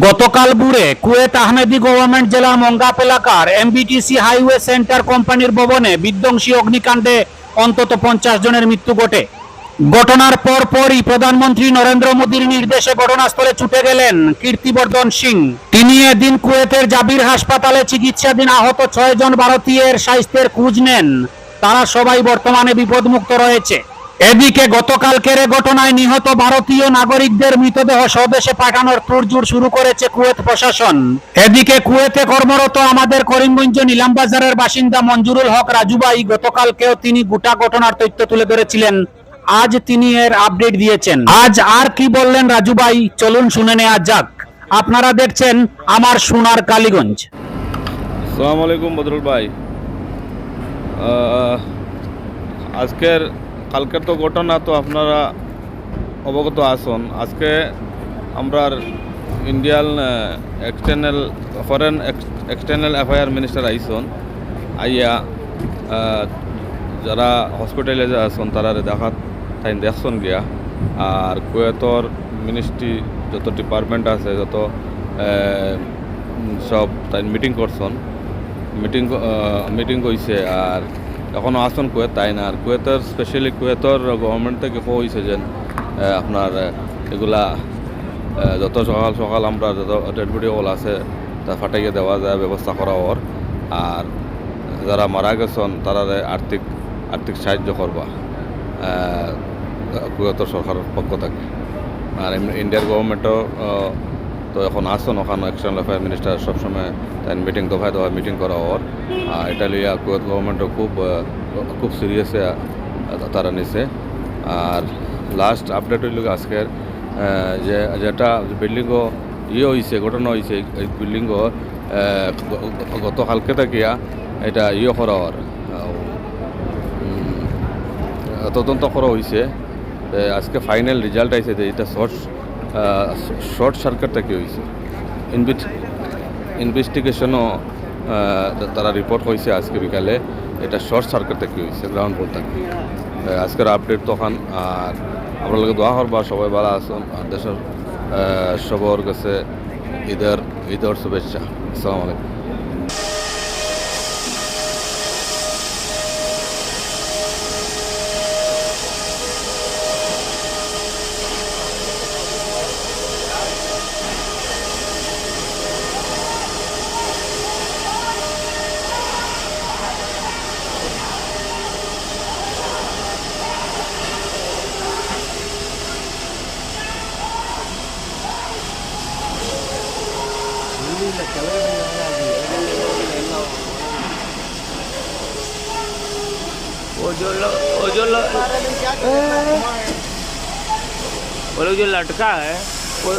গতকাল ভোরে Kuwait আহমেদি government জেলার মঙ্গাপ এলাকার এমবিটিসি হাইওয়ে সেন্টার কোম্পানির ভবনে বিধ্বংসী অগ্নিকাণ্ডে অন্তত 50 জনের মৃত্যু ঘটে। ঘটনার পরপরই প্রধানমন্ত্রী নরেন্দ্র মোদীর নির্দেশে ঘটনাস্থলে ছুটে গেলেন কীর্তিবর্ধন সিং। তিনি এদিন কুয়েতের জাবির হাসপাতালে চিকিৎসাধীন আহত 6 জন ভারতীয়ের স্বাস্থ্যের খোঁজ নেন। তারা সবাই বর্তমানে বিপদমুক্ত রয়েছে। এদিকে গতকালকের ঘটনায় নিহত ভারতীয় নাগরিকদের মৃতদেহ স্বদেশে পাঠানোর তোড়জোড় শুরু করেছে কুয়েত প্রশাসন। এদিকে কুয়েতে কর্মরত আমাদের করিমগঞ্জ নিলামবাজারের বাসিন্দা মঞ্জুরুল হক রাজু ভাই, গতকালকেও তিনি গোটা ঘটনার তথ্য তুলে ধরেছিলেন। আজ তিনি এর আপডেট দিয়েছেন। আজ আর কি বললেন রাজু ভাই, চলুন শুনে নেওয়া যাক। আপনারা দেখছেন আমার সোনার কালীগঞ্জ। আসসালামু আলাইকুম বদরুল ভাই। কালকের তো ঘটনা তো আপনারা অবগত আছেন। আজকে আমরা Indian foreign external affair minister আইসন আইয়া যারা হসপিটালে আছেন তারা দেখাত তাই দেখছেন গিয়া। আর কুয়েতর মিনিস্ট্রি যত ডিপার্টমেন্ট আছে যত সব তাই মিটিং করছেন, মিটিং হয়েছে। আর এখনও আসন কুয়েত তাই না। আর কুয়েতের স্পেশালি কুয়েতর গভর্নমেন্ট থেকে হয়েছে যে আপনার এগুলা যত সকাল আমরা যত ডেড বডি হল আছে তা ফাটাইয়ে দেওয়া যায় ব্যবস্থা করা ওর। আর যারা মারা গেছেন তারা আর্থিক সাহায্য করবা কুয়েতর সরকারের পক্ষ থেকে। আর ইন্ডিয়ার গভর্নমেন্টও তো এখন আসছেন, ওখানে এক্সটার্নাল অ্যাফেয়ার মিনিস্টার সবসময় তাই মিটিং দফায় মিটিং করা ওর। আর এটা লিয়া কুয়েত গভর্নমেন্টও খুব সিরিয়াসে তারা নিছে। আর লাস্ট আপডেট হইল আজকের যেটা বিল্ডিংও হয়েছে, ঘটনা হয়েছে। এই বিল্ডিংও গতকালকে থাকিয়া এটা করা ওর তদন্ত করা হয়েছে। আজকে ফাইনাল রেজাল্ট আইছে যে এটা শর্ট সার্কিট থেকে হয়েছে। ইনভেস্টিগেশনও তারা রিপোর্ট হয়েছে আজকে বিকালে, এটা শর্ট সার্কিট থেকে হয়েছে গ্রাউন্ড ফ্লোর থেকে। আজকের আপডেট তখন। আর আপনার লোক দোয়া করবা সবাই ভালো আছেন। আর দেশের সবার কাছে ঈদের শুভেচ্ছা। আসসালামু আলাইকুম। वो जो लटका है वो